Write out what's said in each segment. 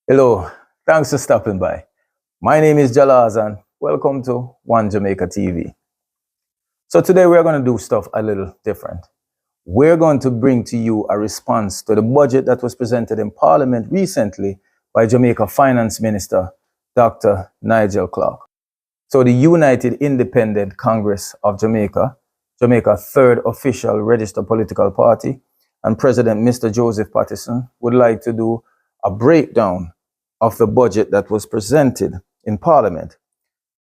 Hello, thanks for stopping by. My name is Jalaz and welcome to One Jamaica TV. So today we're going to do stuff a little different. We're going to bring to you a response to the budget that was presented in Parliament recently by Jamaica Finance Minister, Dr. Nigel Clark. So the United Independent Congress of Jamaica, Jamaica's third official registered political party, and President Mr. Joseph Patterson would like to do a breakdown of the budget that was presented in Parliament.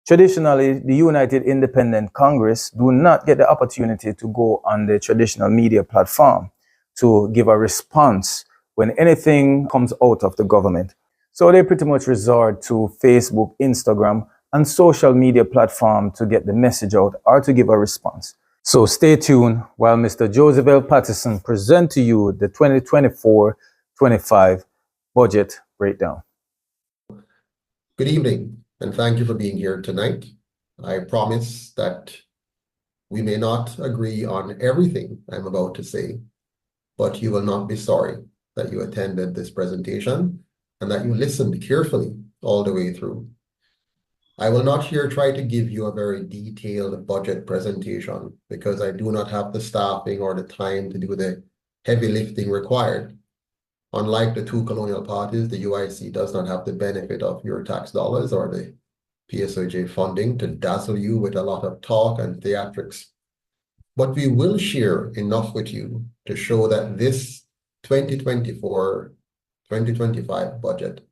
Traditionally, the United Independent Congress do not get the opportunity to go on the traditional media platform to give a response when anything comes out of the government. So they pretty much resort to Facebook, Instagram, and social media platform to get the message out or to give a response. So stay tuned while Mr. Joseph L.Patterson present to you the 2024-25 budget breakdown. Good evening, and thank you for being here tonight. I promise that we may not agree on everything I'm about to say, but you will not be sorry that you attended this presentation and that you listened carefully all the way through. I will not here try to give you a very detailed budget presentation because I do not have the staffing or the time to do the heavy lifting required. Unlike the two colonial parties, the UIC does not have the benefit of your tax dollars or the PSOJ funding to dazzle you with a lot of talk and theatrics. But we will share enough with you to show that this 2024-2025 budget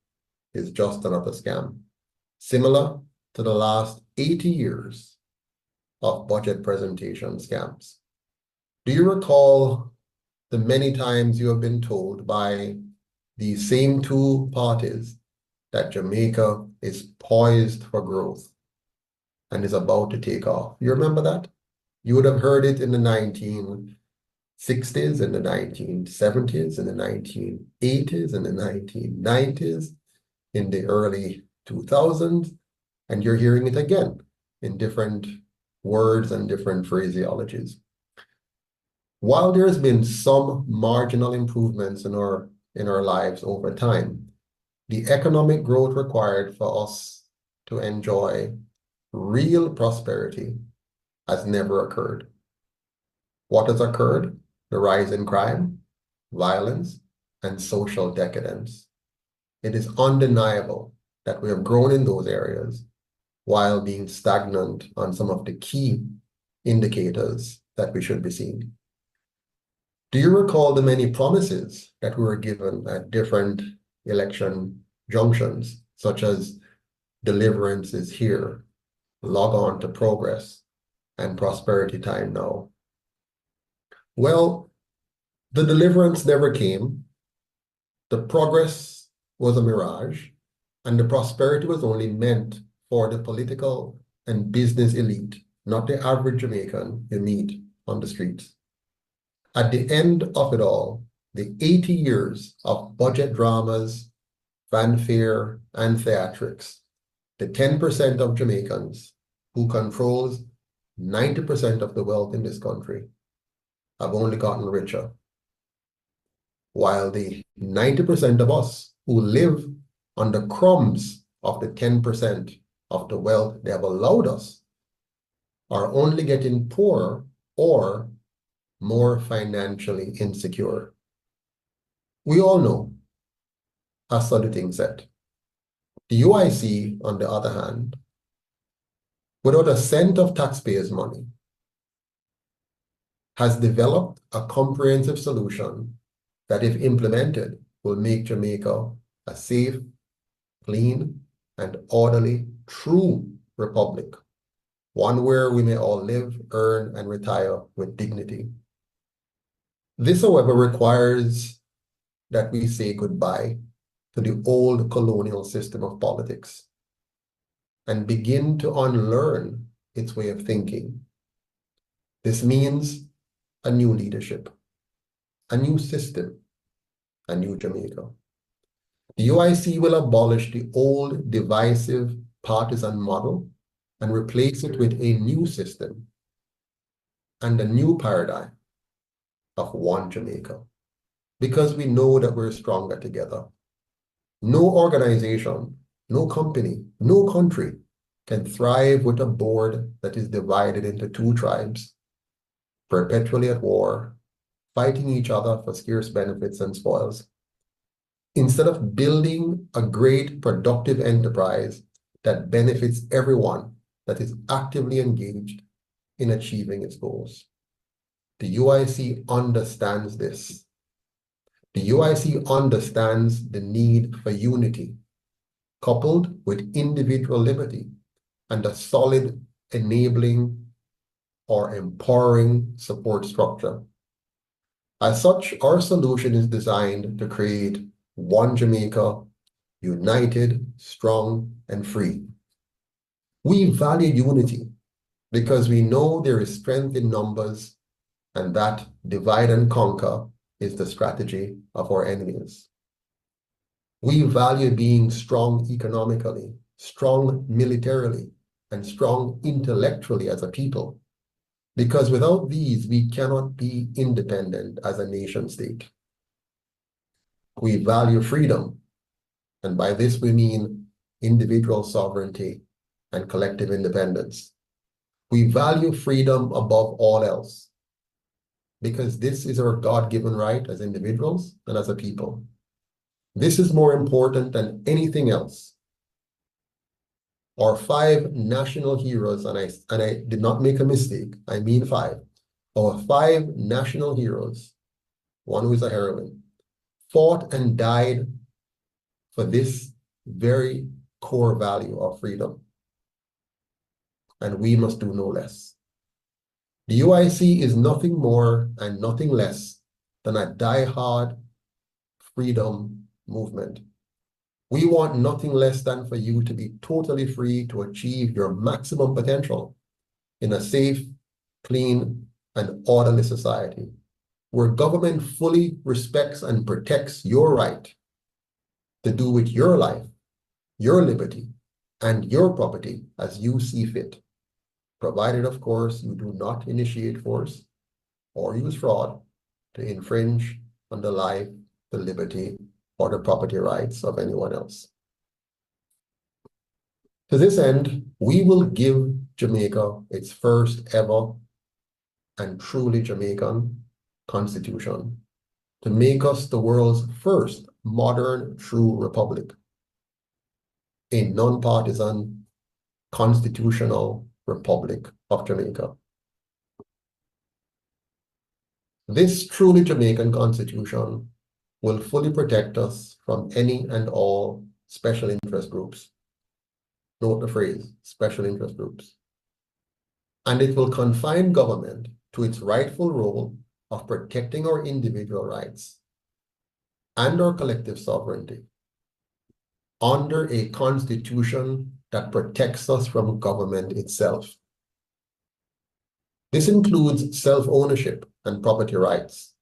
is just another scam, similar to the last 80 years of budget presentation scams. Do you recall the many times you have been told by these same two parties that Jamaica is poised for growth and is about to take off? You remember that? You would have heard it in the 1960s, in the 1970s, in the 1980s, in the 1990s, in the early 2000s, and you're hearing it again in different words and different phraseologies. While there's been some marginal improvements in our lives over time, the economic growth required for us to enjoy real prosperity has never occurred. What has occurred? The rise in crime, violence, and social decadence. It is undeniable that we have grown in those areas while being stagnant on some of the key indicators that we should be seeing. Do you recall the many promises that we were given at different election junctions, such as deliverance is here, log on to progress, and prosperity time now? Well, the deliverance never came, the progress was a mirage, and the prosperity was only meant for the political and business elite, not the average Jamaican you meet on the streets. At the end of it all, the 80 years of budget dramas, fanfare, and theatrics, the 10% of Jamaicans who controls 90% of the wealth in this country have only gotten richer, while the 90% of us who live on the crumbs of the 10% of the wealth they have allowed us are only getting poorer or more financially insecure. We all know, as Saluting said, the UIC, on the other hand, without a cent of taxpayers' money, has developed a comprehensive solution that, if implemented, will make Jamaica a safe, clean, and orderly, true republic, one where we may all live, earn, and retire with dignity. This, however, requires that we say goodbye to the old colonial system of politics and begin to unlearn its way of thinking This means a new leadership, a new system, a new Jamaica. The UIC will abolish the old divisive partisan model and replace it with a new system and a new paradigm of one Jamaica, because we know that we're stronger together. No organization, no company, no country can thrive with a board that is divided into two tribes, perpetually at war, fighting each other for scarce benefits and spoils. Instead of building a great productive enterprise that benefits everyone that is actively engaged in achieving its goals. The UIC understands this. The UIC understands the need for unity, coupled with individual liberty and a solid enabling or empowering support structure. As such, our solution is designed to create one Jamaica, united, strong, and free. We value unity because we know there is strength in numbers, and that divide and conquer is the strategy of our enemies. We value being strong economically, strong militarily, and strong intellectually as a people, because without these, we cannot be independent as a nation state. We value freedom, and by this we mean individual sovereignty and collective independence. We value freedom above all else, because this is our God-given right as individuals and as a people. This is more important than anything else. Our 5 national heroes, and I did not make a mistake, I mean 5. Our 5 national heroes, one who is a heroine, fought and died for this very core value of freedom. And we must do no less. The UIC is nothing more and nothing less than a die-hard freedom movement. We want nothing less than for you to be totally free to achieve your maximum potential in a safe, clean, and orderly society, where government fully respects and protects your right to do with your life, your liberty, and your property as you see fit, provided, of course, you do not initiate force or use fraud to infringe on the life, the liberty, or the property rights of anyone else. To this end, we will give Jamaica its first ever and truly Jamaican constitution to make us the world's first modern true republic, a non-partisan constitutional republic of Jamaica. This truly Jamaican constitution will fully protect us from any and all special interest groups. Note the phrase, special interest groups. And it will confine government to its rightful role of protecting our individual rights and our collective sovereignty under a constitution that protects us from government itself. This includes self-ownership and property rights,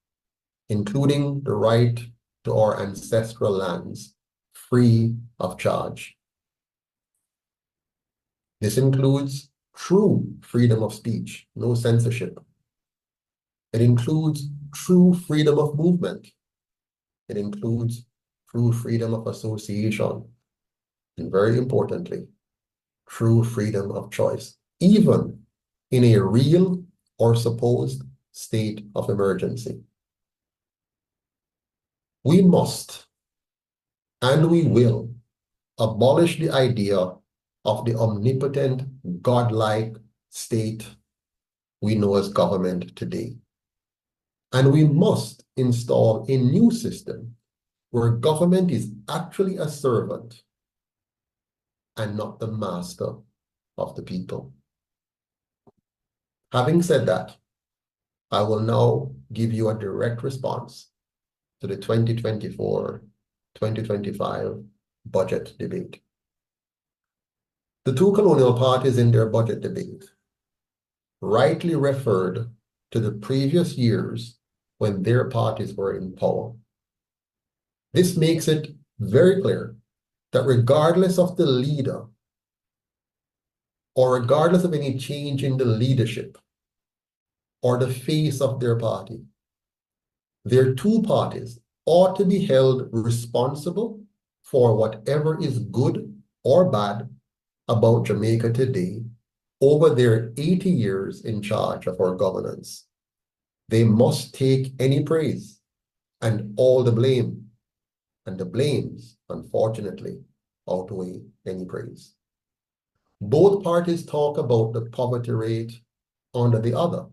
including the right to our ancestral lands free of charge. This includes true freedom of speech, no censorship. It includes true freedom of movement. It includes true freedom of association. And very importantly, true freedom of choice, even in a real or supposed state of emergency. We must, and we will, abolish the idea of the omnipotent, godlike state we know as government today. And we must install a new system where government is actually a servant and not the master of the people. Having said that, I will now give you a direct response to the 2024-2025 budget debate. The two colonial parties in their budget debate rightly referred to the previous years when their parties were in power. This makes it very clear that regardless of the leader, or regardless of any change in the leadership or the face of their party, their two parties ought to be held responsible for whatever is good or bad about Jamaica today over their 80 years in charge of our governance. They must take any praise and all the blame, and the blames, unfortunately, outweigh any praise. Both parties talk about the poverty rate under the other.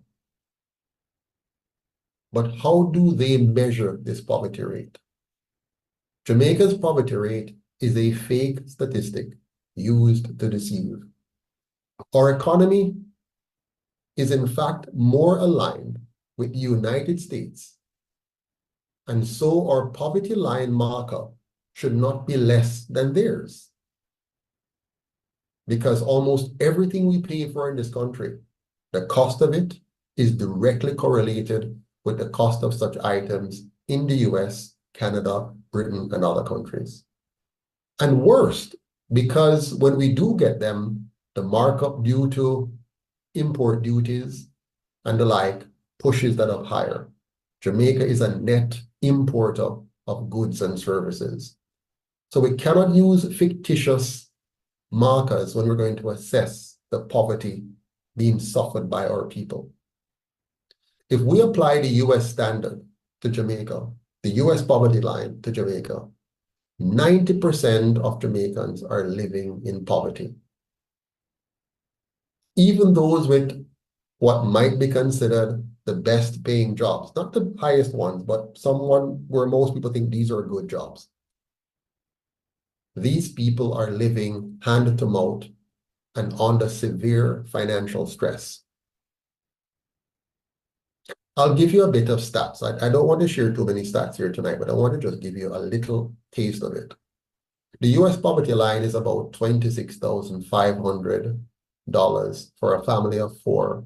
But how do they measure this poverty rate? Jamaica's poverty rate is a fake statistic used to deceive. Our economy is in fact more aligned with the United States, and so our poverty line marker should not be less than theirs. Because almost everything we pay for in this country, the cost of it is directly correlated with the cost of such items in the US, Canada, Britain, and other countries. And worst, because when we do get them, the markup due to import duties and the like pushes that up higher. Jamaica is a net importer of goods and services. So we cannot use fictitious markers when we're going to assess the poverty being suffered by our people. If we apply the US standard to Jamaica, the US poverty line to Jamaica, 90% of Jamaicans are living in poverty. Even those with what might be considered the best paying jobs, not the highest ones, but someone where most people think these are good jobs. These people are living hand to mouth and under severe financial stress. I'll give you a bit of stats. I don't want to share too many stats here tonight, but I want to just give you a little taste of it. The US poverty line is about $26,500 for a family of 4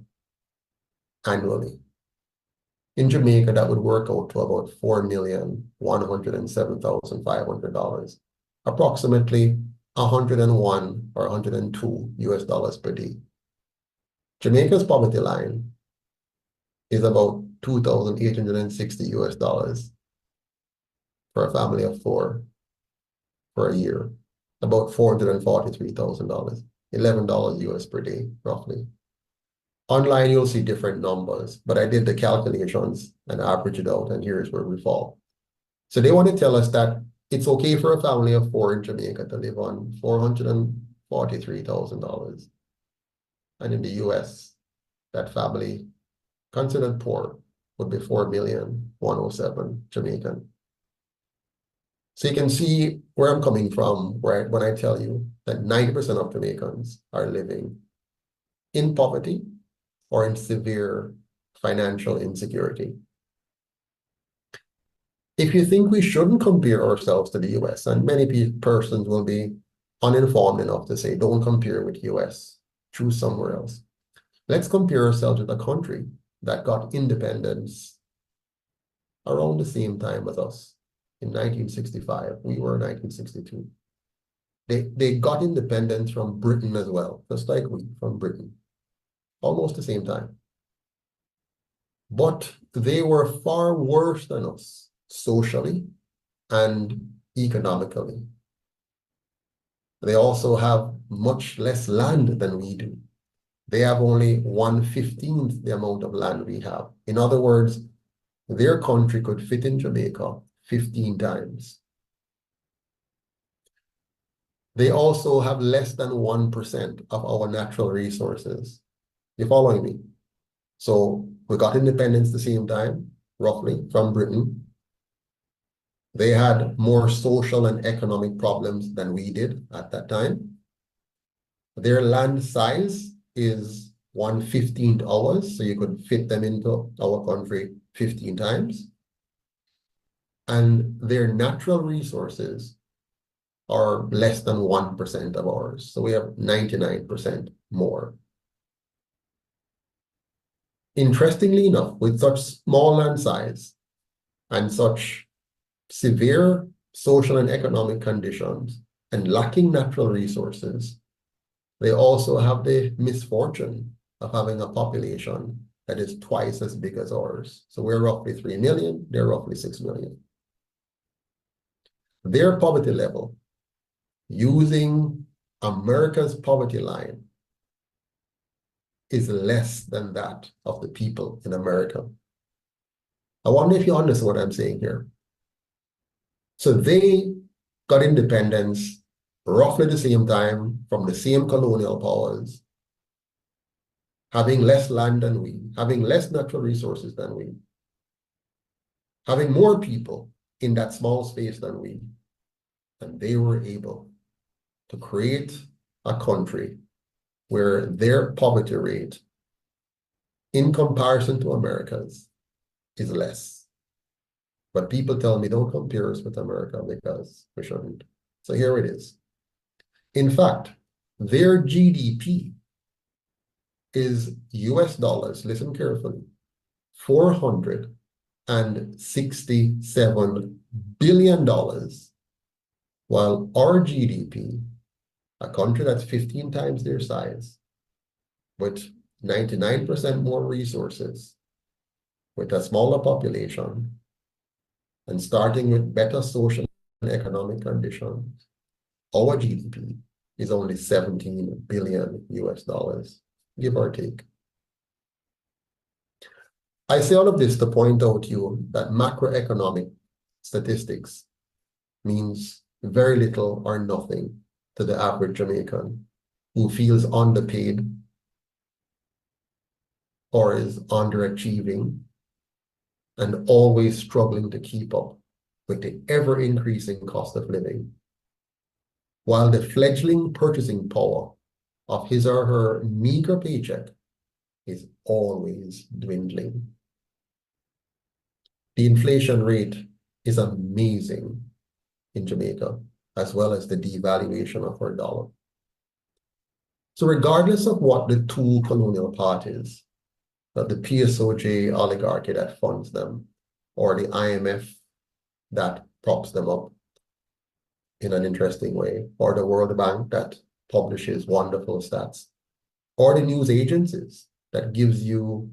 annually. In Jamaica, that would work out to about $4,107,500, approximately 101 or 102 US dollars per day. Jamaica's poverty line is about 2,860 US dollars for a family of 4 for a year, about $443,000, $11 US per day, roughly. Online, you'll see different numbers, but I did the calculations and average it out, and here's where we fall. So they want to tell us that it's okay for a family of 4 in Jamaica to live on $443,000. And in the US, that family considered poor would be 4,107,000 Jamaican. So you can see where I'm coming from, right, when I tell you that 90% of Jamaicans are living in poverty or in severe financial insecurity. If you think we shouldn't compare ourselves to the US, and many persons will be uninformed enough to say, don't compare with US, choose somewhere else. Let's compare ourselves with a country that got independence around the same time as us. In 1965, we were 1962. They got independence from Britain as well, just like we from Britain, almost the same time. But they were far worse than us, socially and economically. They also have much less land than we do. They have only 1/15 the amount of land we have. In other words, their country could fit in Jamaica 15 times. They also have less than 1% of our natural resources. You following me? So we got independence the same time, roughly, from Britain. They had more social and economic problems than we did at that time. Their land size is 1/15 ours, so you could fit them into our country 15 times. And their natural resources are less than 1% of ours. So we have 99% more. interestingly enough, with such small land size and such severe social and economic conditions and lacking natural resources, they also have the misfortune of having a population that is twice as big as ours. So we're roughly 3 million, they're roughly 6 million. Their poverty level, using America's poverty line, is less than that of the people in America. I wonder if you understand what I'm saying here. So they got independence roughly the same time from the same colonial powers, having less land than we, having less natural resources than we, having more people in that small space than we, and they were able to create a country where their poverty rate in comparison to America's is less. But people tell me don't compare us with America because we shouldn't. So here it is. In fact, their GDP is US dollars, listen carefully, $467 billion, while our GDP, a country that's 15 times their size, with 99% more resources, with a smaller population, and starting with better social and economic conditions, our GDP is only 17 billion US dollars, give or take. I say all of this to point out to you that macroeconomic statistics means very little or nothing to the average Jamaican who feels underpaid or is underachieving and always struggling to keep up with the ever-increasing cost of living, while the fledgling purchasing power of his or her meager paycheck is always dwindling. The inflation rate is amazing in Jamaica, as well as the devaluation of our dollar. So regardless of what the two colonial parties, the PSOJ oligarchy that funds them, or the IMF that props them up in an interesting way, or the World Bank that publishes wonderful stats, or the news agencies that gives you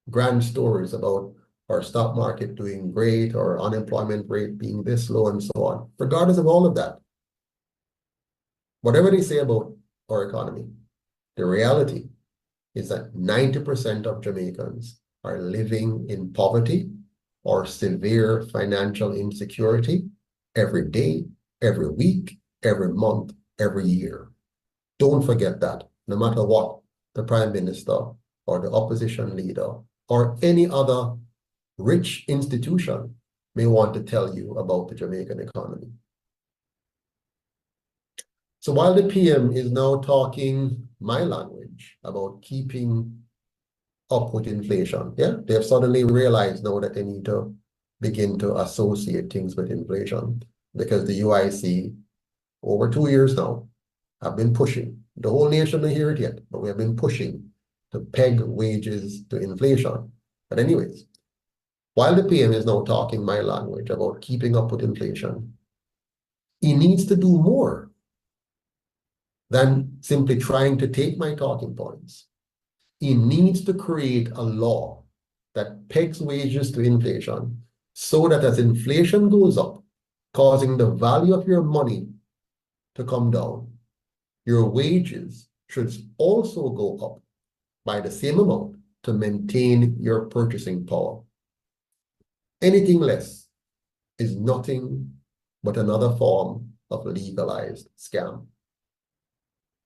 grand stories about our stock market doing great, or unemployment rate being this low, and so on. Regardless of all of that, whatever they say about our economy, the reality is that 90% of Jamaicans are living in poverty or severe financial insecurity every day, every week, every month, every year. Don't forget that, no matter what the Prime Minister or the opposition leader or any other rich institution may want to tell you about the Jamaican economy. So while the PM is now talking my language about keeping up with inflation, yeah, they have suddenly realized now that they need to begin to associate things with inflation, because the UIC, over 2 years now, have been pushing. The whole nation doesn't hear it yet, but we have been pushing to peg wages to inflation. But anyways, while the PM is now talking my language about keeping up with inflation, he needs to do more than simply trying to take my talking points. He needs to create a law that pegs wages to inflation so that as inflation goes up, causing the value of your money to come down, your wages should also go up by the same amount to maintain your purchasing power. Anything less is nothing but another form of legalized scam.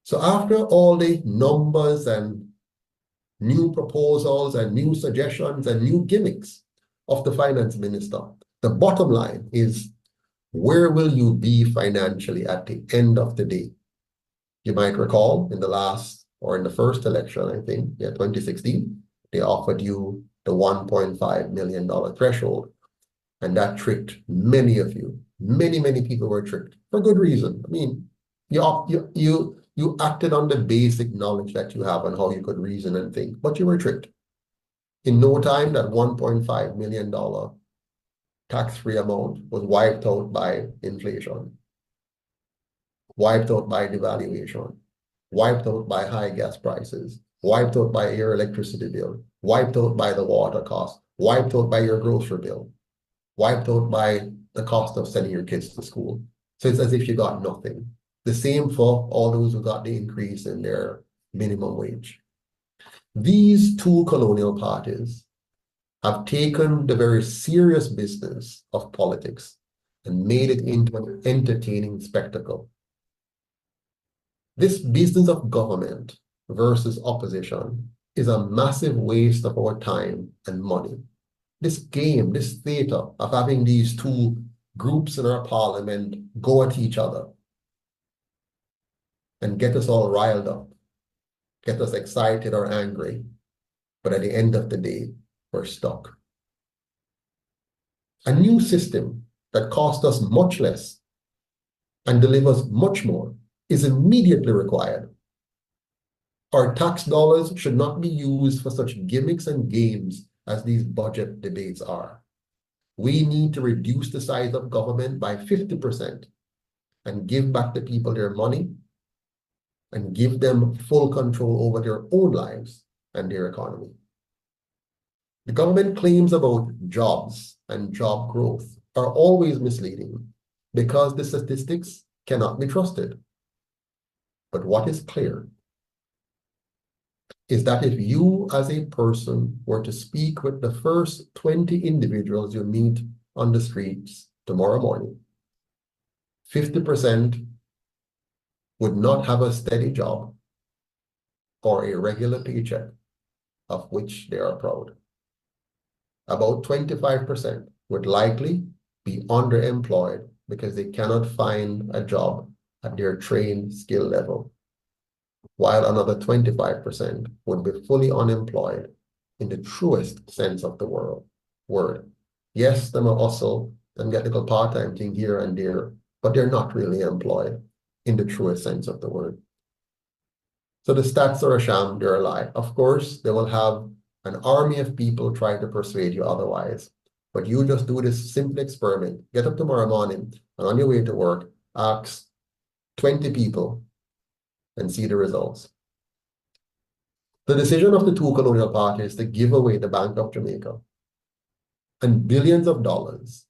So after all the numbers and new proposals and new suggestions and new gimmicks of the finance minister, the bottom line is, where will you be financially at the end of the day? You might recall in the last, or in the first election, I think, yeah, 2016, they offered you the $1.5 million threshold. And that tricked many of you. Many people were tricked for good reason. I mean, you acted on the basic knowledge that you have on how you could reason and think, but you were tricked. In no time, that $1.5 million tax-free amount was wiped out by inflation, wiped out by devaluation, wiped out by high gas prices, wiped out by your electricity bill, wiped out by the water cost, wiped out by your grocery bill, wiped out by the cost of sending your kids to school. So it's as if you got nothing. The same for all those who got the increase in their minimum wage. These two colonial parties have taken the very serious business of politics and made it into an entertaining spectacle. This business of government versus opposition is a massive waste of our time and money. This game, this theater of having these two groups in our parliament go at each other and get us all riled up, get us excited or angry, but at the end of the day, we're stuck. A new system that costs us much less and delivers much more is immediately required. Our tax dollars should not be used for such gimmicks and games as these budget debates are. We need to reduce the size of government by 50% and give back the people their money and give them full control over their own lives and their economy. The government claims about jobs and job growth are always misleading because the statistics cannot be trusted. But what is clear is that if you as a person were to speak with the first 20 individuals you meet on the streets tomorrow morning, 50% would not have a steady job or a regular paycheck of which they are proud. About 25% would likely be underemployed because they cannot find a job at their trained skill level, while another 25% would be fully unemployed in the truest sense of the word. Yes, them are hustle and get a little part-time thing here and there, but they're not really employed in the truest sense of the word. So the stats are a sham, they're a lie. Of course, they will have an army of people trying to persuade you otherwise, but you just do this simple experiment. Get up tomorrow morning and on your way to work, ask 20 people and see the results. The decision of the two colonial parties to give away the Bank of Jamaica and billions of dollars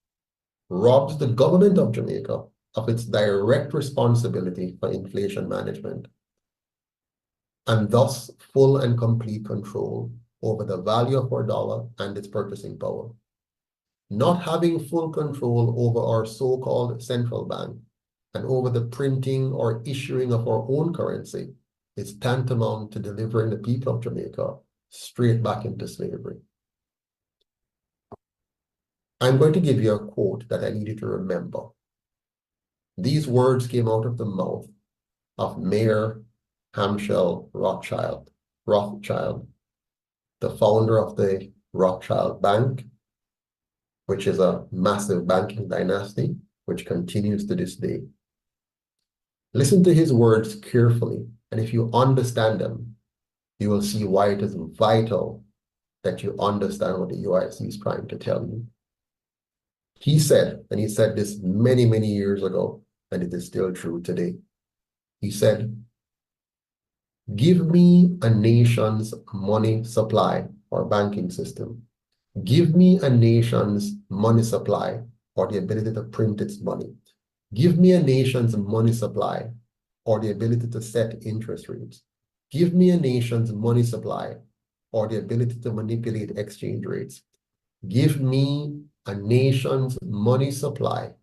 robs the government of Jamaica of its direct responsibility for inflation management and thus full and complete control over the value of our dollar and its purchasing power. Not having full control over our so-called central bank and over the printing or issuing of our own currency is tantamount to delivering the people of Jamaica straight back into slavery. I'm going to give you a quote that I need you to remember. These words came out of the mouth of Mayor Hamshel Rothschild, the founder of the Rothschild Bank, which is a massive banking dynasty, which continues to this day. Listen to his words carefully, and if you understand them, you will see why it is vital that you understand what the UIC is trying to tell you. He said, and he said this many, many years ago, and it is still true today. He said, "Give me a nation's money supply or banking system. Give me a nation's money supply or the ability to print its money. Give me a nation's money supply or the ability to set interest rates. Give me a nation's money supply or the ability to manipulate exchange rates. Give me a nation's money supply,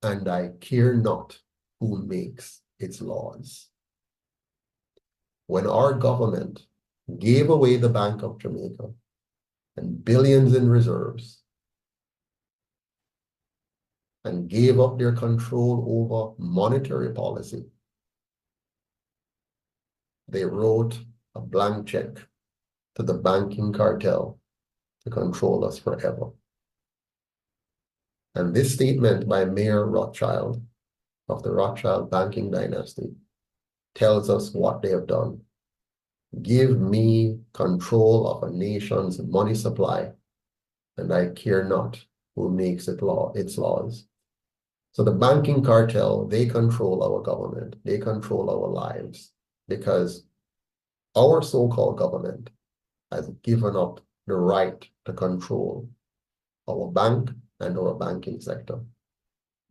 and I care not who makes its laws." When our government gave away the Bank of Jamaica and billions in reserves and gave up their control over monetary policy, they wrote a blank check to the banking cartel to control us forever. And this statement by Mayor Rothschild of the Rothschild banking dynasty tells us what they have done. Give me control of a nation's money supply, and I care not who makes its laws. So the banking cartel, they control our government. They control our lives because our so-called government has given up the right to control our bank and our banking sector.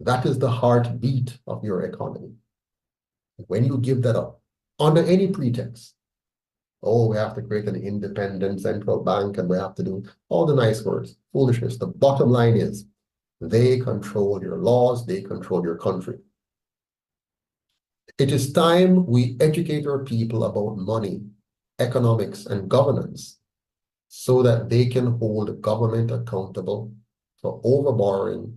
That is the heartbeat of your economy. When you give that up, under any pretext, oh, we have to create an independent central bank and we have to do all the nice words, foolishness. The bottom line is they control your laws, they control your country. It is time we educate our people about money, economics, and governance so that they can hold government accountable for overborrowing,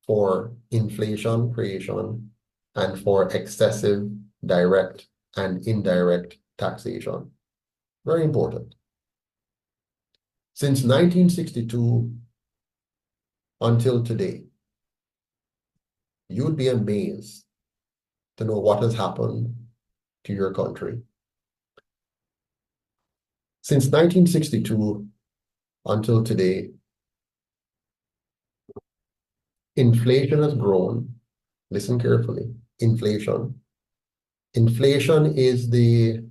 for inflation creation, and for excessive direct and indirect taxation. Very important. Since 1962 until today, you'd be amazed to know what has happened to your country. Since 1962 until today, inflation has grown. Listen carefully. Inflation. Inflation is the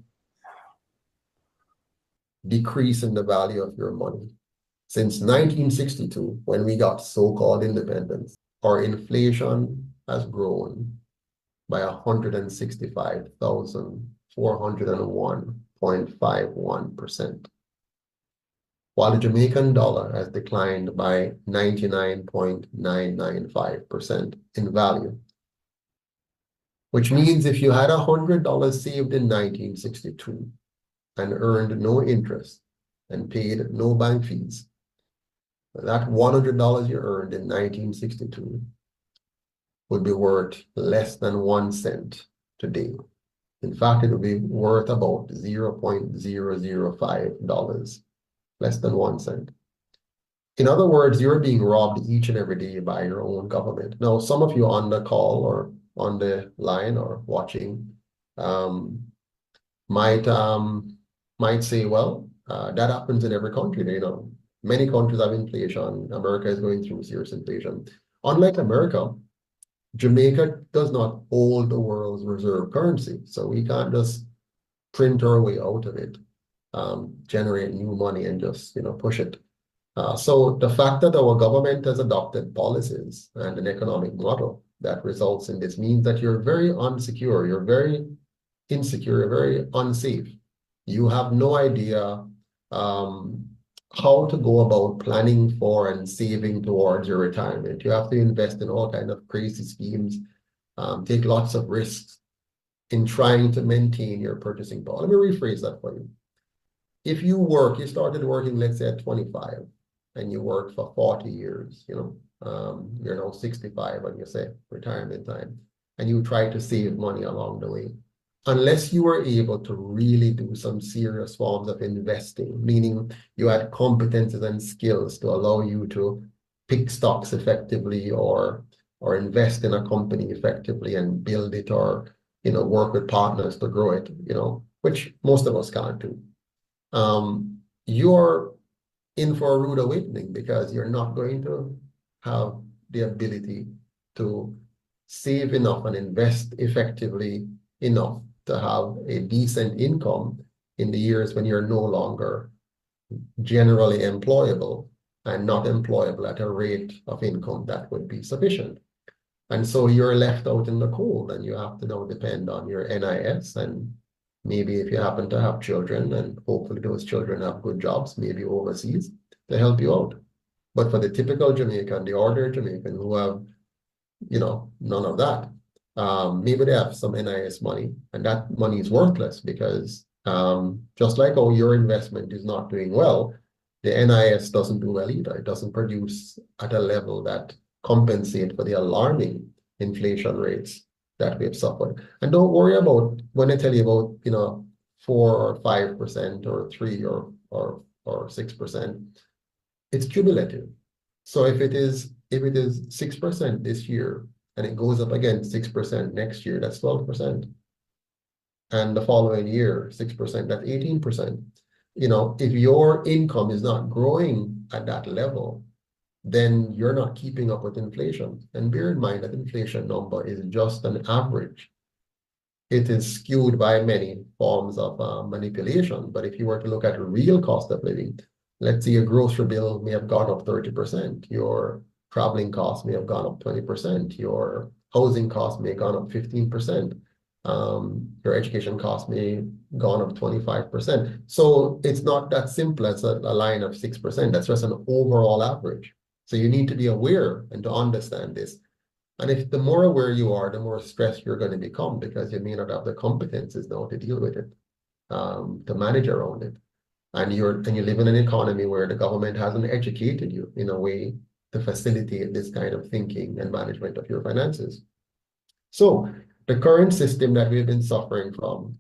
decrease in the value of your money. Since 1962, when we got so-called independence, our inflation has grown by 165,401.51%, while the Jamaican dollar has declined by 99.995% in value, which means if you had $100 saved in 1962 and earned no interest and paid no bank fees, that $100 you earned in 1962 would be worth less than 1 cent today. In fact, it would be worth about $0.005, less than 1 cent. In other words, you're being robbed each and every day by your own government. Now, some of you on the call or on the line or watching might say, well, that happens in every country. You know, many countries have inflation. America is going through serious inflation. Unlike America, Jamaica does not hold the world's reserve currency, so we can't just print our way out of it, generate new money and just push it. So the fact that our government has adopted policies and an economic model that results in this means that you're very unsecure, you're very insecure, you're very unsafe. You have no idea how to go about planning for and saving towards your retirement. You have to invest in all kinds of crazy schemes, take lots of risks in trying to maintain your purchasing power. Let me rephrase that for you. If you started working, let's say at 25, and you worked for 40 years, you're now 65 when you say retirement time, and you try to save money along the way. Unless you were able to really do some serious forms of investing, meaning you had competences and skills to allow you to pick stocks effectively or invest in a company effectively and build it or work with partners to grow it, which most of us can't do. You're in for a rude awakening because you're not going to have the ability to save enough and invest effectively enough to have a decent income in the years when you're no longer generally employable and not employable at a rate of income that would be sufficient. And so you're left out in the cold and you have to now depend on your NIS, and maybe if you happen to have children, and hopefully those children have good jobs, maybe overseas, to help you out. But for the typical Jamaican, the ordinary Jamaican who have, none of that, maybe they have some NIS money, and that money is worthless because just like how your investment is not doing well, the NIS doesn't do well either. It doesn't produce at a level that compensate for the alarming inflation rates that we've suffered. And don't worry about when I tell you about 4 or 5% or 3 or 6%. It's cumulative. So if it is 6% this year and it goes up again 6% next year, that's 12%. and the following year, 6%, that's 18%. You know, if your income is not growing at that level, then you're not keeping up with inflation. And bear in mind that inflation number is just an average. It is skewed by many forms of manipulation. But if you were to look at real cost of living, let's say your grocery bill may have gone up 30%, your traveling costs may have gone up 20%, your housing costs may have gone up 15%, your education costs may have gone up 25%. So it's not that simple as a line of 6%. That's just an overall average. So you need to be aware and to understand this. And if the more aware you are, the more stressed you're going to become because you may not have the competences now to deal with it, to manage around it. And you live in an economy where the government hasn't educated you in a way to facilitate this kind of thinking and management of your finances. So the current system that we've been suffering from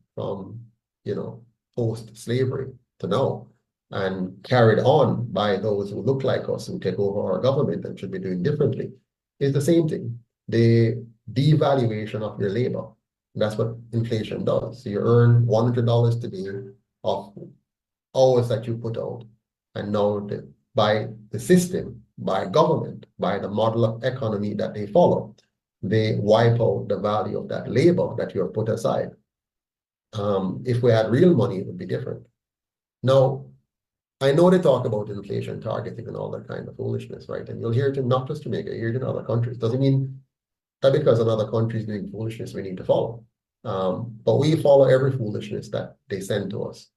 you know, post-slavery to now, and carried on by those who look like us, who take over our government and should be doing differently, is the same thing. The devaluation of your labor. That's what inflation does. So you earn $100 today of hours that you put out. And now by the system, by government, by the model of economy that they follow, they wipe out the value of that labor that you have put aside. If we had real money, it would be different. Now, I know they talk about inflation targeting and all that kind of foolishness, right? And you'll hear it in not just Jamaica, you hear it in other countries. Doesn't mean that because another country is doing foolishness, we need to follow. But we follow every foolishness that they send to us.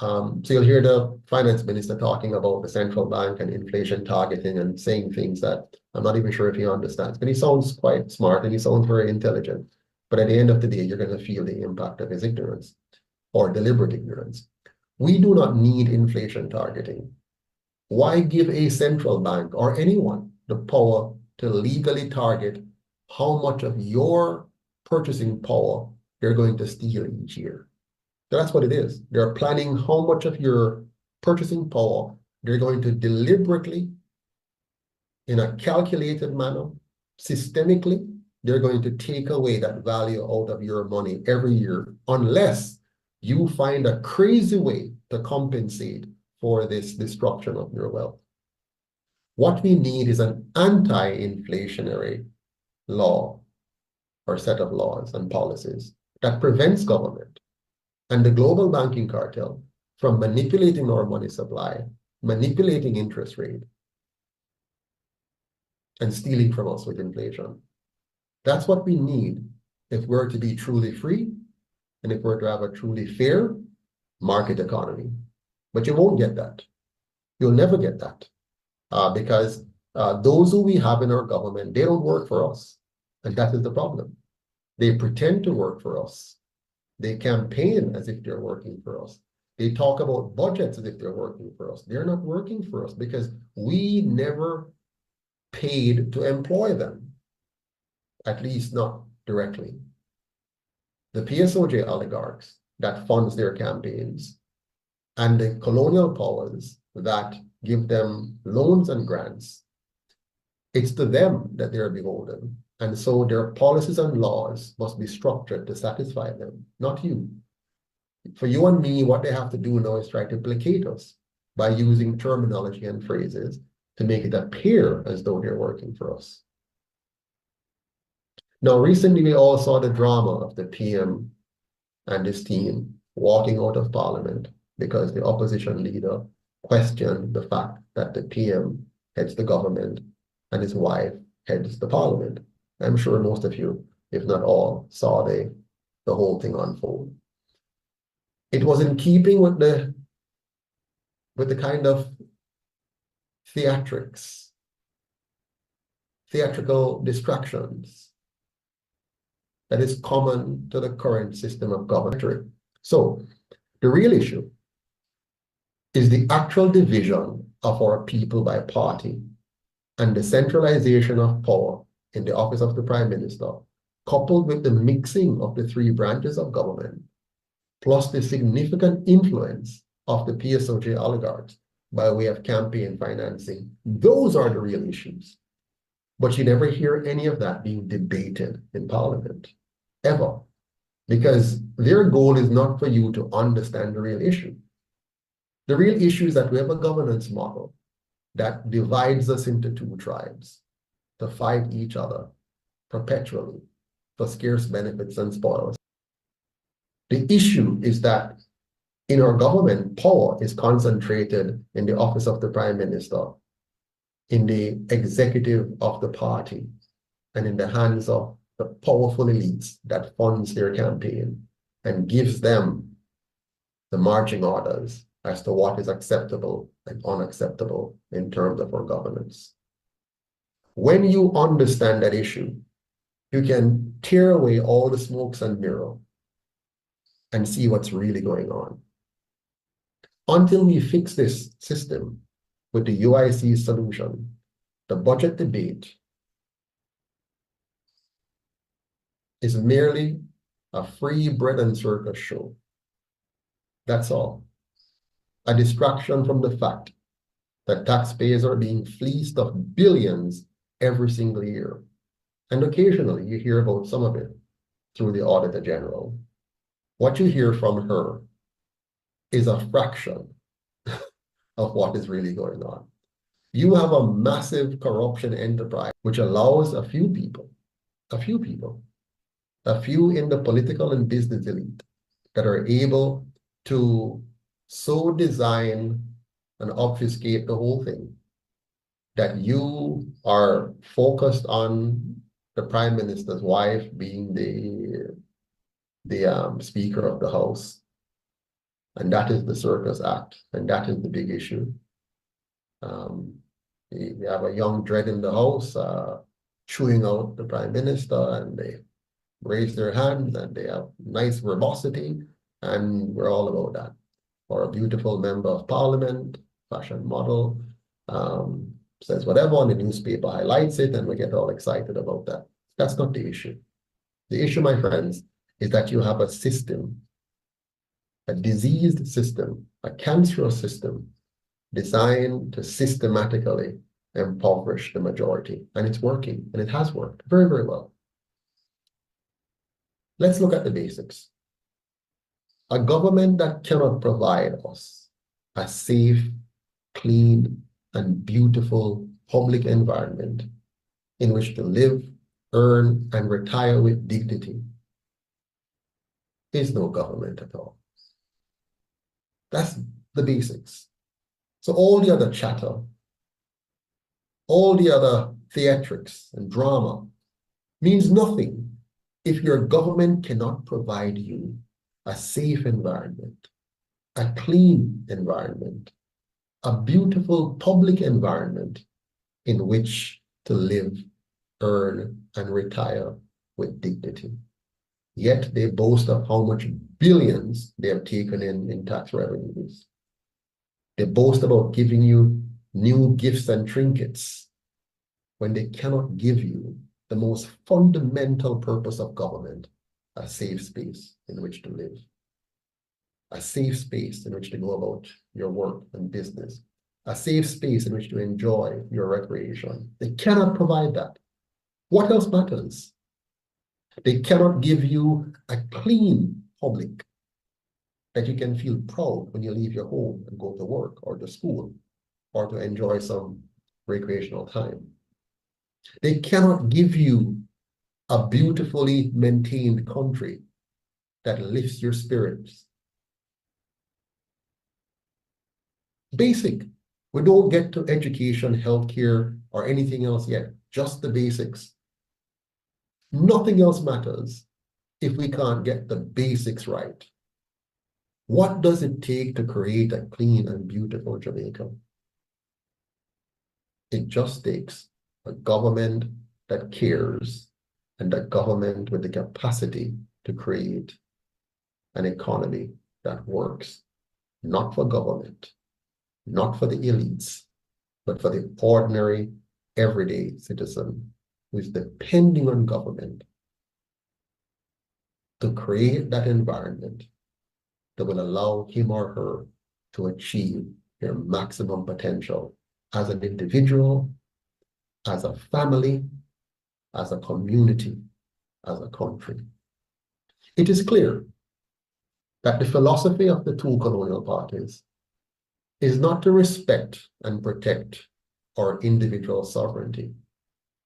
So you'll hear the finance minister talking about the central bank and inflation targeting and saying things that I'm not even sure if he understands. But he sounds quite smart and he sounds very intelligent. But at the end of the day, you're going to feel the impact of his ignorance or deliberate ignorance. We do not need inflation targeting. Why give a central bank or anyone the power to legally target how much of your purchasing power they're going to steal each year? So that's what it is. They're planning how much of your purchasing power they're going to deliberately, in a calculated manner, systemically, they're going to take away that value out of your money every year, unless you find a crazy way to compensate for this destruction of your wealth. What we need is an anti-inflationary law or set of laws and policies that prevents government and the global banking cartel from manipulating our money supply, manipulating interest rate, and stealing from us with inflation. That's what we need if we're to be truly free and if we're to have a truly fair market economy. But you won't get that. You'll never get that because those who we have in our government, they don't work for us. And that is the problem. They pretend to work for us. They campaign as if they're working for us. They talk about budgets as if they're working for us. They're not working for us because we never paid to employ them, at least not directly. The PSOJ oligarchs that funds their campaigns and the colonial powers that give them loans and grants, it's to them that they're beholden. And so their policies and laws must be structured to satisfy them, not you. For you and me, what they have to do now is try to placate us by using terminology and phrases to make it appear as though they're working for us. Now, recently we all saw the drama of the PM and his team walking out of Parliament because the opposition leader questioned the fact that the PM heads the government and his wife heads the Parliament. I'm sure most of you, if not all, saw the whole thing unfold. It was in keeping with the kind of theatrical distractions that is common to the current system of government. So the real issue is the actual division of our people by party and the centralization of power in the office of the Prime Minister, coupled with the mixing of the three branches of government, plus the significant influence of the PSOJ oligarchs by way of campaign financing. Those are the real issues. But you never hear any of that being debated in Parliament, ever. Because their goal is not for you to understand the real issue. The real issue is that we have a governance model that divides us into two tribes to fight each other perpetually for scarce benefits and spoils. The issue is that in our government, power is concentrated in the office of the Prime Minister, in the executive of the party, and in the hands of the powerful elites that funds their campaign and gives them the marching orders as to what is acceptable and unacceptable in terms of our governance. When you understand that issue, you can tear away all the smokes and mirrors and see what's really going on. Until we fix this system with the UIC solution, the budget debate is merely a free bread and circus show. That's all. A distraction from the fact that taxpayers are being fleeced of billions every single year. And occasionally you hear about some of it through the Auditor General. What you hear from her is a fraction of what is really going on. You have a massive corruption enterprise which allows a few people, a few in the political and business elite that are able to so design and obfuscate the whole thing that you are focused on the Prime Minister's wife being the Speaker of the House. And that is the circus act, and that is the big issue. We have a young dread in the House chewing out the Prime Minister, and they raise their hands and they have nice verbosity, and we're all about that. Or a beautiful member of Parliament, fashion model, says whatever on the newspaper, highlights it, and we get all excited about that. That's not the issue. The issue, my friends, is that you have a system, a diseased system, a cancerous system designed to systematically impoverish the majority. And it's working, and it has worked very, very well. Let's look at the basics. A government that cannot provide us a safe, clean, and beautiful public environment in which to live, earn, and retire with dignity is no government at all. That's the basics. So all the other chatter, all the other theatrics and drama means nothing if your government cannot provide you a safe environment, a clean environment, a beautiful public environment in which to live, earn, and retire with dignity. Yet they boast of how much billions they have taken in tax revenues. They boast about giving you new gifts and trinkets when they cannot give you the most fundamental purpose of government, a safe space in which to live, a safe space in which to go about your work and business, a safe space in which to enjoy your recreation. They cannot provide that. What else matters? They cannot give you a clean public that you can feel proud when you leave your home and go to work or to school or to enjoy some recreational time. They cannot give you a beautifully maintained country that lifts your spirits. Basic. We don't get to education, healthcare, or anything else yet, just the basics. Nothing else matters if we can't get the basics right. What does it take to create a clean and beautiful Jamaica? It just takes a government that cares and a government with the capacity to create an economy that works, not for government, not for the elites, but for the ordinary, everyday citizen who is depending on government to create that environment that will allow him or her to achieve their maximum potential as an individual, as a family, as a community, as a country. It is clear that the philosophy of the two colonial parties is not to respect and protect our individual sovereignty,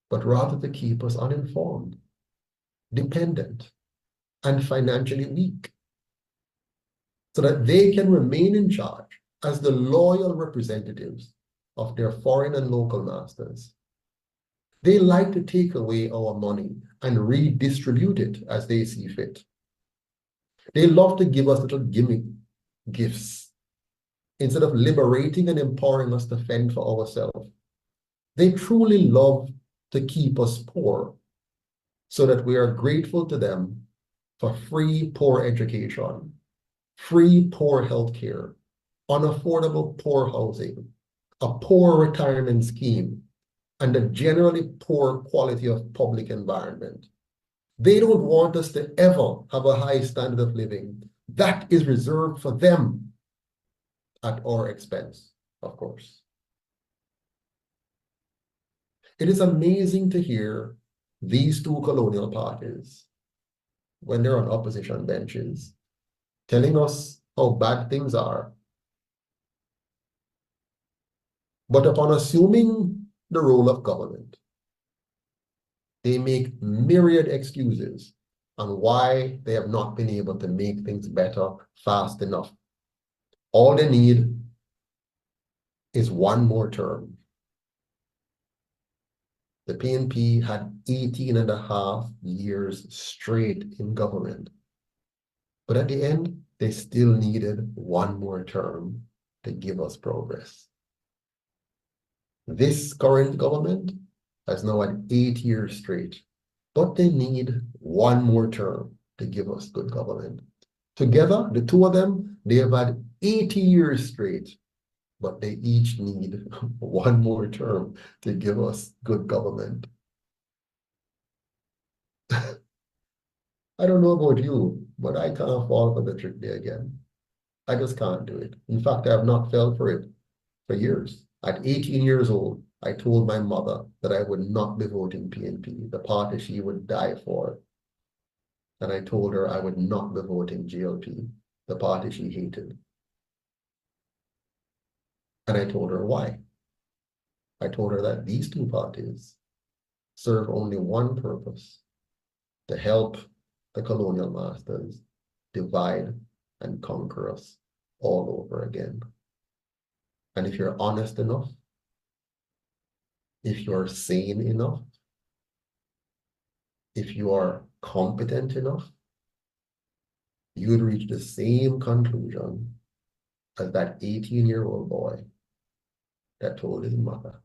but rather to keep us uninformed, dependent, and financially weak, so that they can remain in charge as the loyal representatives of their foreign and local masters. They like to take away our money and redistribute it as they see fit. They love to give us little gimmick gifts instead of liberating and empowering us to fend for ourselves. They truly love to keep us poor so that we are grateful to them for free poor education, free poor healthcare, unaffordable poor housing, a poor retirement scheme, and a generally poor quality of public environment. They don't want us to ever have a high standard of living. That is reserved for them at our expense, of course. It is amazing to hear these two colonial parties, when they're on opposition benches, telling us how bad things are. But upon assuming the role of government, they make myriad excuses on why they have not been able to make things better fast enough. All they need is one more term. The PNP had 18 and a half years straight in government. But at the end, they still needed one more term to give us progress. This current government has now had 8 years straight, but they need one more term to give us good government. Together, the two of them, they have had 80 years straight, but they each need one more term to give us good government. I don't know about you, but I can't fall for the trick there again. I just can't do it. In fact, I have not fell for it for years. At 18 years old, I told my mother that I would not be voting PNP, the party she would die for. And I told her I would not be voting GLP, the party she hated. And I told her why. I told her that these two parties serve only one purpose: to help the colonial masters divide and conquer us all over again. And if you're honest enough, if you're sane enough, if you are competent enough, you would reach the same conclusion as that 18-year-old boy that told his mother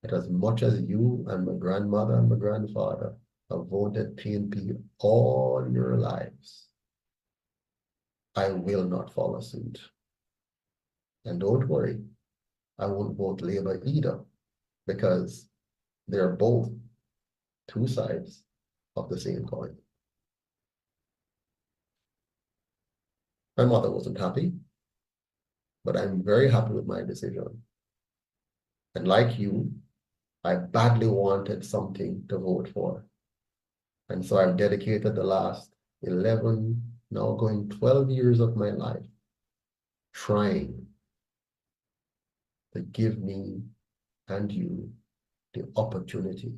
that as much as you and my grandmother and my grandfather have voted PNP all your lives, I will not follow suit. And don't worry, I won't vote Labour either, because they're both two sides of the same coin. My mother wasn't happy, but I'm very happy with my decision. And like you, I badly wanted something to vote for. And so I've dedicated the last 11, now going 12 years of my life trying to give me and you the opportunity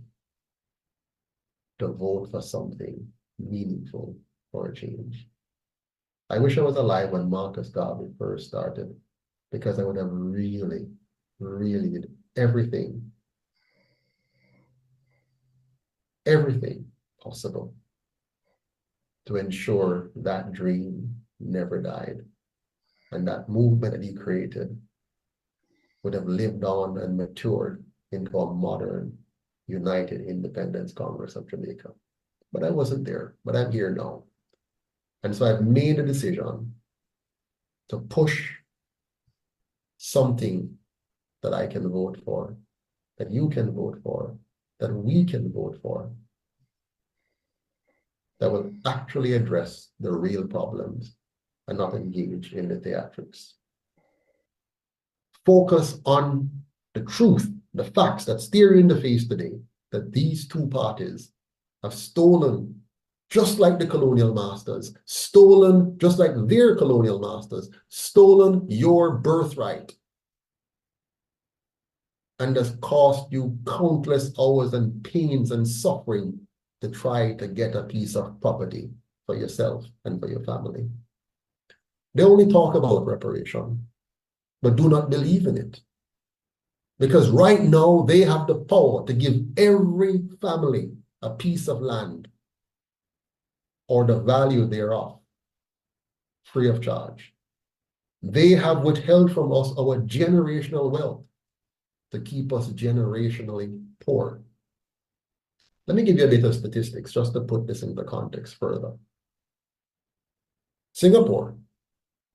to vote for something meaningful for a change. I wish I was alive when Marcus Garvey first started, because I would have really did everything possible to ensure that dream never died, and that movement that he created would have lived on and matured into a modern, united Independence Congress of Jamaica. But I wasn't there, but I'm here now. And so I've made a decision to push something that I can vote for, that you can vote for, that we can vote for, that will actually address the real problems and not engage in the theatrics. Focus on the truth, the facts that stare you in the face today, that these two parties have stolen just like the colonial masters, stolen, just like their colonial masters, stolen your birthright. And has cost you countless hours and pains and suffering to try to get a piece of property for yourself and for your family. They only talk about reparation, but do not believe in it. Because right now they have the power to give every family a piece of land or the value thereof, free of charge. They have withheld from us our generational wealth to keep us generationally poor. Let me give you a bit of statistics just to put this into context further. Singapore,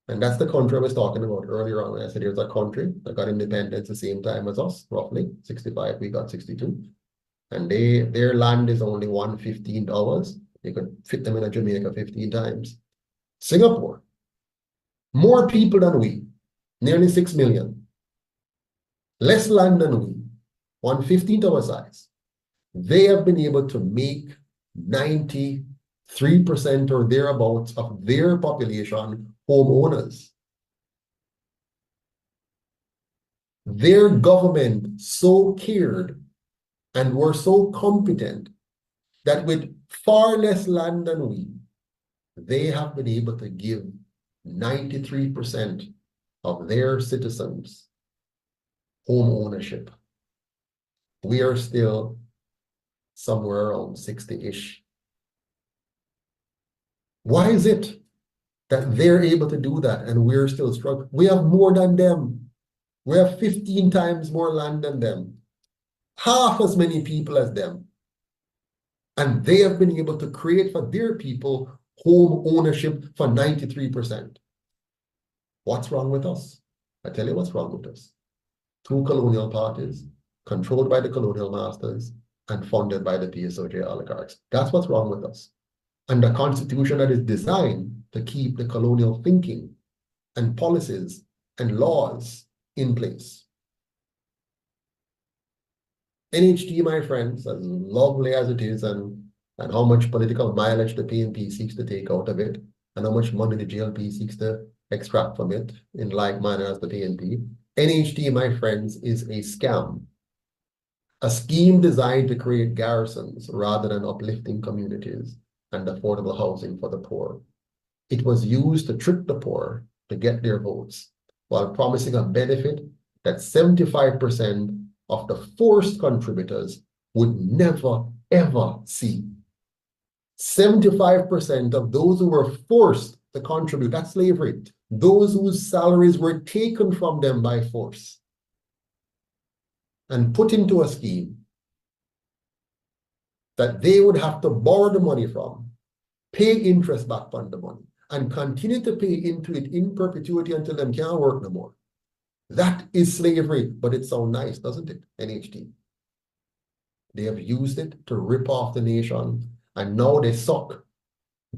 and that's the country I was talking about earlier on when I said here's a country that got independence the same time as us, roughly 65, we got 62. And their land is only $115. You could fit them in a Jamaica 15 times. Singapore, more people than we, nearly 6 million. Less land than we, 1/15 our size. They have been able to make 93% or thereabouts of their population homeowners. Their government so cared and were so competent that with far less land than we, they have been able to give 93% of their citizens home ownership. We are still somewhere around 60-ish. Why is it that they're able to do that and we're still struggling? We have more than them. We have 15 times more land than them, half as many people as them. And they have been able to create for their people home ownership for 93%. What's wrong with us? I tell you what's wrong with us. Two colonial parties, controlled by the colonial masters and funded by the PSOJ oligarchs. That's what's wrong with us. And a constitution that is designed to keep the colonial thinking and policies and laws in place. NHT, my friends, as lovely as it is, and how much political mileage the PNP seeks to take out of it, and how much money the GLP seeks to extract from it, in like manner as the PNP, NHT, my friends, is a scam. A scheme designed to create garrisons rather than uplifting communities and affordable housing for the poor. It was used to trick the poor to get their votes, while promising a benefit that 75% of the forced contributors would never, ever see. 75% of those who were forced to contribute, that's slavery, those whose salaries were taken from them by force and put into a scheme that they would have to borrow the money from, pay interest back on the money, and continue to pay into it in perpetuity until them can't work no more. That is slavery, but it sounds nice, doesn't it, NHT? They have used it to rip off the nation, and now they suck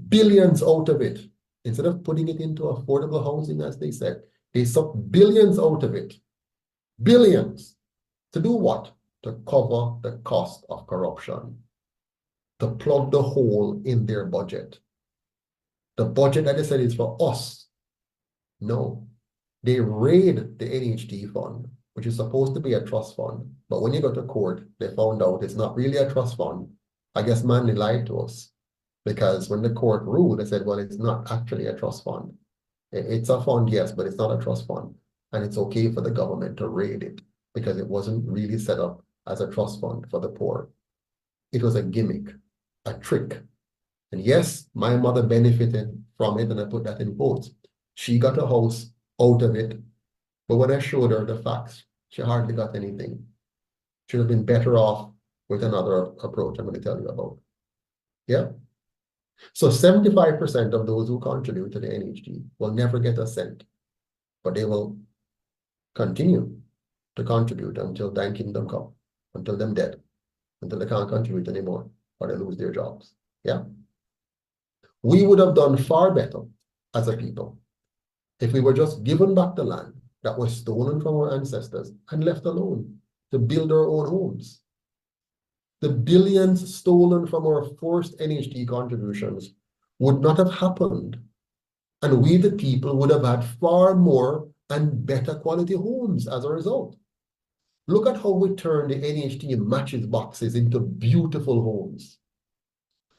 billions out of it. Instead of putting it into affordable housing, as they said, they suck billions out of it. Billions. To do what? To cover the cost of corruption. To plug the hole in their budget. The budget that they said is for us. No. They raid the NHT fund, which is supposed to be a trust fund. But when you go to court, they found out it's not really a trust fund. I guess Manley lied to us. Because when the court ruled, they said, well, it's not actually a trust fund. It's a fund, yes, but it's not a trust fund. And it's okay for the government to raid it because it wasn't really set up as a trust fund for the poor. It was a gimmick, a trick. And yes, my mother benefited from it, and I put that in quotes. She got a house out of it, but when I showed her the facts, she hardly got anything. She would have been better off with another approach I'm going to tell you about. Yeah? So 75% of those who contribute to the NHG will never get a cent, but they will continue to contribute until thine kingdom come, until them dead, until they can't contribute anymore, or they lose their jobs. Yeah? We would have done far better as a people if we were just given back the land that was stolen from our ancestors and left alone to build our own homes. the billions stolen from our forced NHT contributions would not have happened. And we, the people, would have had far more and better quality homes as a result. Look at how we turned the NHT matches boxes into beautiful homes.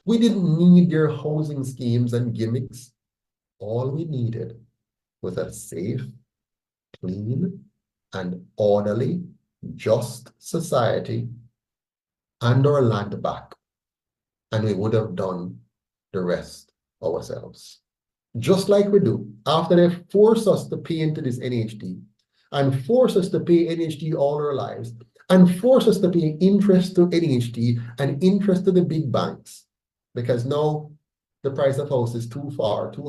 We didn't need their housing schemes and gimmicks. All we needed was a safe, clean, and orderly, just society and our land back. And we would have done the rest ourselves. Just like we do after they force us to pay into this NHT and force us to pay NHT all our lives and force us to pay interest to NHT and interest to the big banks, because now the price of house is too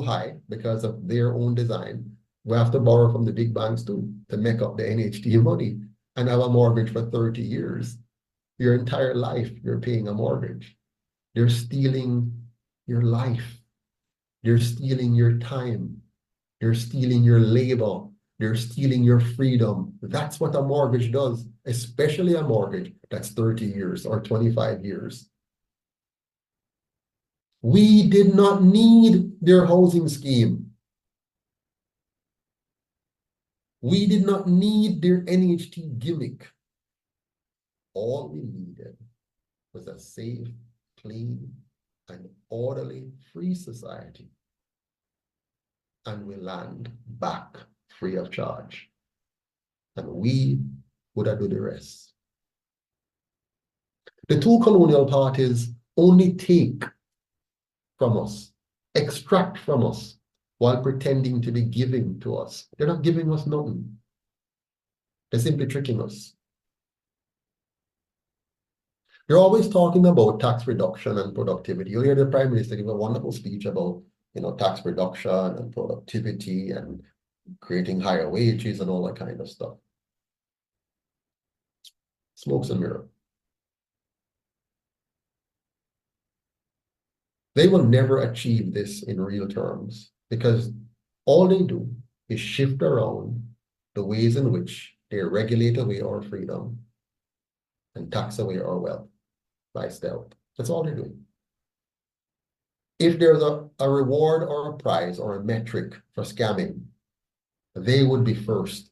high because of their own design. We have to borrow from the big banks too to make up the NHT money and have a mortgage for 30 years. Your entire life, you're paying a mortgage. They're stealing your life. They're stealing your time. They're stealing your labor. They're stealing your freedom. That's what a mortgage does, especially a mortgage that's 30 years or 25 years. We did not need their housing scheme. We did not need their NHT gimmick. All we needed was a safe, clean, and orderly, free society. And we land back free of charge. And we would have done the rest. The two colonial parties only take from us, extract from us, while pretending to be giving to us. They're not giving us nothing. They're simply tricking us. You're always talking about tax reduction and productivity. You hear the Prime Minister give a wonderful speech about, tax reduction and productivity and creating higher wages and all that kind of stuff. Smoke's and mirror. They will never achieve this in real terms because all they do is shift around the ways in which they regulate away our freedom and tax away our wealth by stealth. That's all they're doing. If there's a reward or a prize or a metric for scamming, they would be first.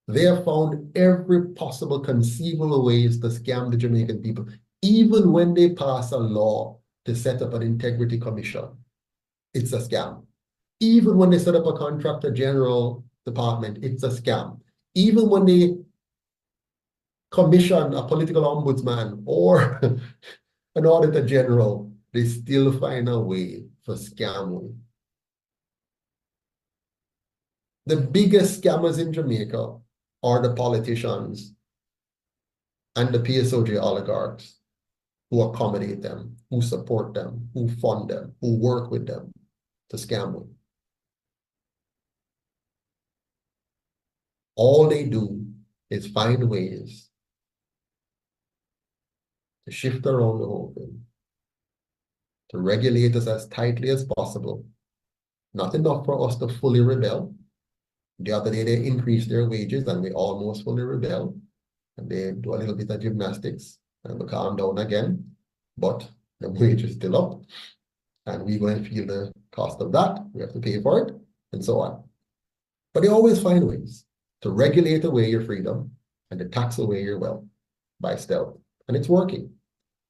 They have found every possible conceivable ways to scam the Jamaican people, even when they pass a law to set up an integrity commission. It's a scam. Even when they set up a contractor general department, it's a scam. Even when they commission a political ombudsman or an auditor general, they still find a way for scamming. The biggest scammers in Jamaica are the politicians and the PSOJ oligarchs who accommodate them, who support them, who fund them, who work with them to scam them. All they do is find ways to shift around the whole thing, to regulate us as tightly as possible. Not enough for us to fully rebel. The other day they increased their wages and we almost fully rebel. And they do a little bit of gymnastics and we calm down again. But the wage is still up. And we're going to feel the cost of that. We have to pay for it and so on. But they always find ways to regulate away your freedom and to tax away your wealth by stealth. And it's working.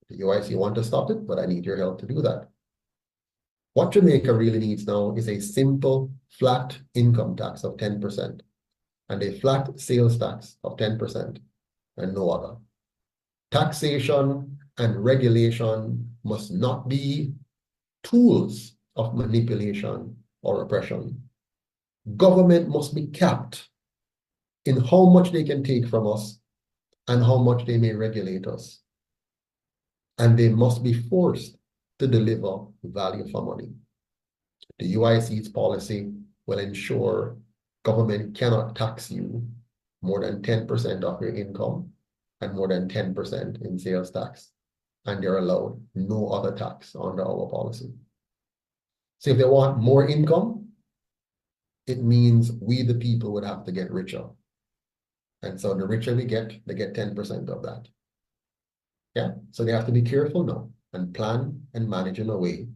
The UIC want to stop it, but I need your help to do that. What Jamaica really needs now is a simple, flat income tax of 10% and a flat sales tax of 10% and no other. Taxation and regulation must not be tools of manipulation or oppression. Government must be capped in how much they can take from us and how much they may regulate us. And they must be forced to deliver value for money. The UIC's policy will ensure government cannot tax you more than 10% of your income and more than 10% in sales tax. And they're allowed no other tax under our policy. So if they want more income, it means we, the people, would have to get richer. And so the richer we get, they get 10% of that. Yeah, so they have to be careful now and plan and manage in a way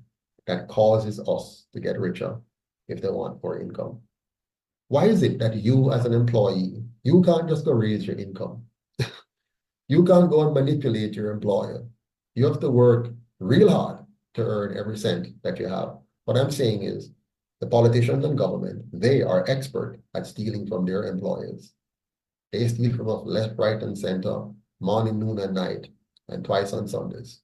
that causes us to get richer if they want more income. Why is it that you as an employee, you can't just go raise your income? You can't go and manipulate your employer. You have to work real hard to earn every cent that you have. What I'm saying is the politicians and government, they are expert at stealing from their employers. They steal from us left, right, and center, morning, noon, and night, and twice on Sundays.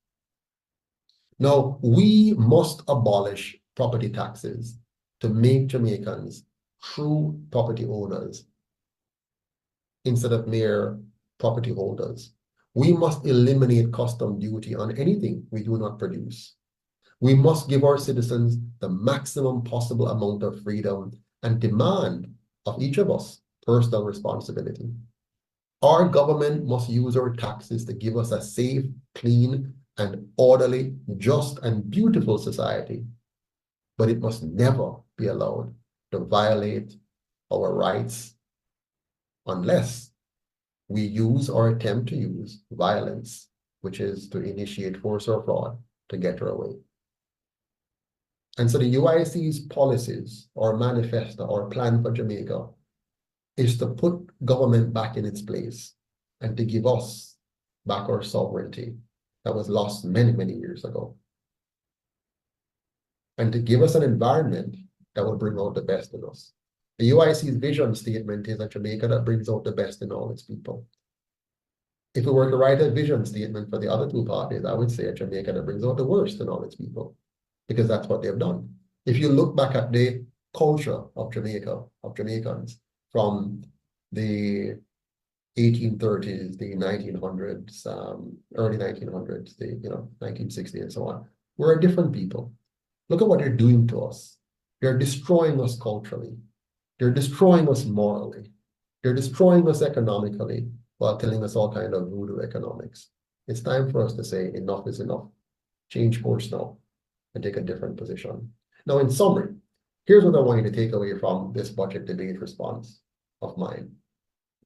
Now, we must abolish property taxes to make Jamaicans true property owners instead of mere property holders. We must eliminate custom duty on anything we do not produce. We must give our citizens the maximum possible amount of freedom and demand of each of us personal responsibility. Our government must use our taxes to give us a safe, clean, and orderly, just, and beautiful society. But it must never be allowed to violate our rights unless we use or attempt to use violence, which is to initiate force or fraud to get our way. And so the UIC's policies or manifesto or plan for Jamaica is to put government back in its place and to give us back our sovereignty that was lost many, many years ago. And to give us an environment that will bring out the best in us. The UIC's vision statement is a Jamaica that brings out the best in all its people. If we were to write a vision statement for the other two parties, I would say a Jamaica that brings out the worst in all its people, because that's what they've done. If you look back at the culture of Jamaica, of Jamaicans, from the 1830s, the 1900s, early 1900s, the 1960s and so on, we're a different people. Look at what they're doing to us. They're destroying us culturally. They're destroying us morally. They're destroying us economically while telling us all kind of voodoo economics. It's time for us to say enough is enough. Change course now and take a different position. Now, in summary, here's what I want you to take away from this budget debate response of mine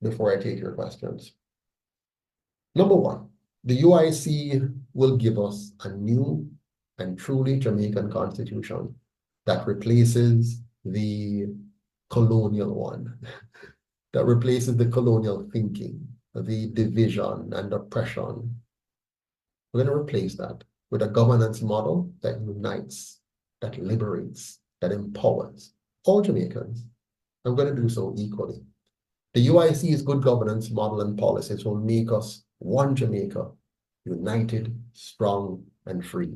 before I take your questions. Number one, the UIC will give us a new and truly Jamaican constitution that replaces the colonial one, that replaces the colonial thinking, the division and oppression. We're going to replace that with a governance model that unites, that liberates, that empowers all Jamaicans. I'm going to do so equally. The UIC's good governance model and policies will make us one Jamaica, united, strong, and free.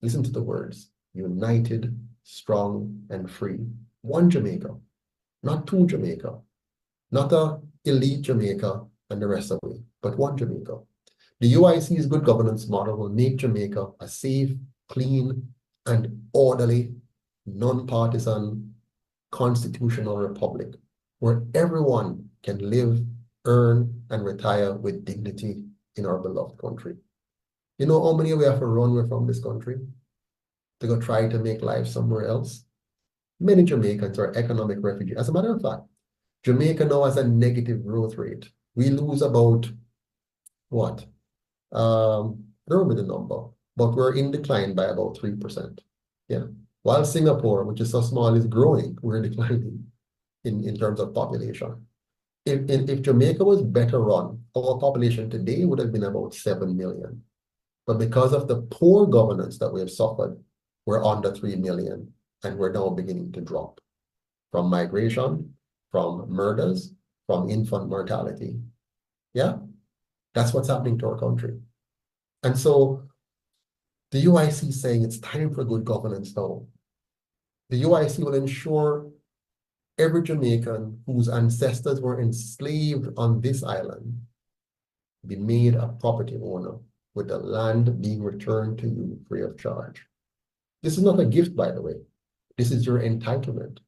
Listen to the words, united, strong, and free. One Jamaica, not two Jamaica, not a elite Jamaica and the rest of it, but one Jamaica. The UIC's good governance model will make Jamaica a safe, clean, and orderly, non-partisan, constitutional republic where everyone can live, earn, and retire with dignity in our beloved country. You know how many we have to run away from this country to go try to make life somewhere else? Many Jamaicans are economic refugees. As a matter of fact, Jamaica now has a negative growth rate. We lose about, what? I don't remember the number, but we're in decline by about 3%. Yeah. While Singapore, which is so small, is growing, we're declining in terms of population. If Jamaica was better run, our population today would have been about 7 million. But because of the poor governance that we have suffered, we're under 3 million, and we're now beginning to drop from migration, from murders, from infant mortality. Yeah, that's what's happening to our country. And so the UIC is saying it's time for good governance now. The UIC will ensure every Jamaican whose ancestors were enslaved on this island be made a property owner with the land being returned to you free of charge. This is not a gift, by the way. This is your entitlement.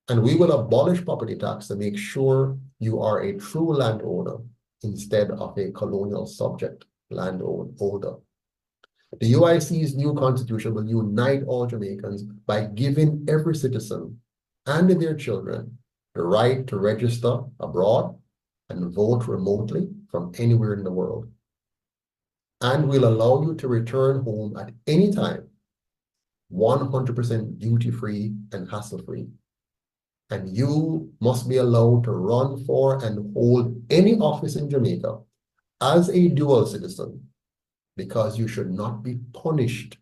And we will abolish property tax to make sure you are a true landowner instead of a colonial subject landowner. The UIC's new constitution will unite all Jamaicans by giving every citizen and their children the right to register abroad and vote remotely from anywhere in the world. and will allow you to return home at any time, 100% duty-free and hassle-free. And you must be allowed to run for and hold any office in Jamaica as a dual citizen, because you should not be punished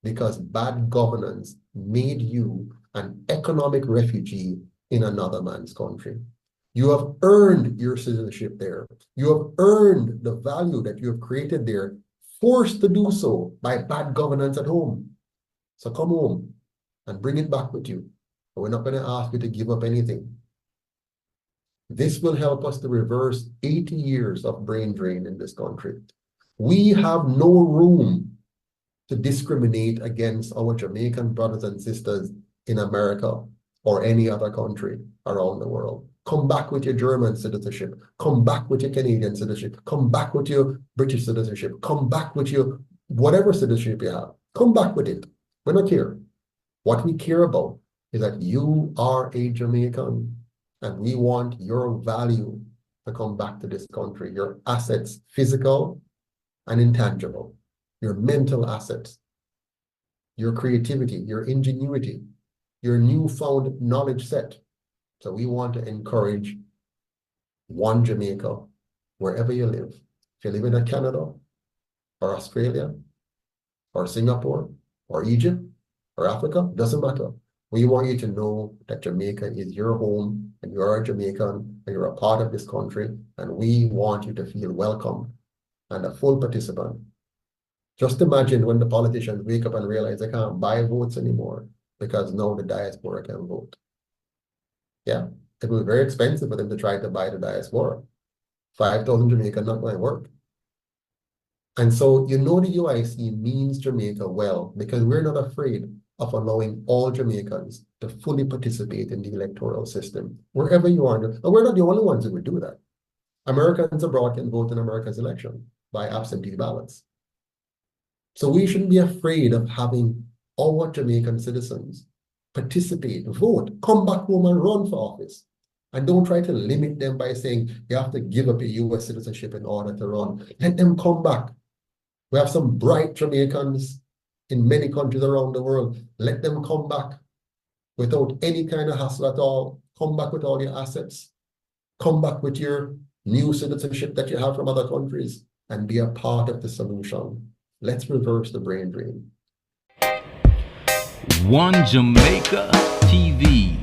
because bad governance made you an economic refugee in another man's country. You have earned your citizenship there. You have earned the value that you have created there, forced to do so by bad governance at home. So come home and bring it back with you. But we're not going to ask you to give up anything. This will help us to reverse 80 years of brain drain in this country. We have no room to discriminate against our Jamaican brothers and sisters in America or any other country around the world. Come back with your German citizenship. Come back with your Canadian citizenship. Come back with your British citizenship. Come back with your whatever citizenship you have. Come back with it. We're not here. What we care about is that you are a Jamaican and we want your value to come back to this country, your assets, physical and intangible, your mental assets, your creativity, your ingenuity, your newfound knowledge set. So we want to encourage one Jamaica wherever you live. If you live in Canada or Australia or Singapore or Egypt or Africa, doesn't matter. We want you to know that Jamaica is your home and you are a Jamaican and you're a part of this country, and we want you to feel welcome and a full participant. Just imagine when the politicians wake up and realize they can't buy votes anymore because now the diaspora can vote. Yeah, it was very expensive for them to try to buy the diaspora. 5,000 Jamaican not going to work. And so you know the UIC means Jamaica well because we're not afraid of allowing all Jamaicans to fully participate in the electoral system, wherever you are. And we're not the only ones who would do that. Americans abroad can vote in America's election by absentee ballots. So we shouldn't be afraid of having our Jamaican citizens participate, vote, come back home and run for office. And don't try to limit them by saying you have to give up your US citizenship in order to run. Let them come back. We have some bright Jamaicans in many countries around the world. Let them come back without any kind of hassle at all. Come back with all your assets. Come back with your new citizenship that you have from other countries and be a part of the solution. Let's reverse the brain drain. One Jamaica TV.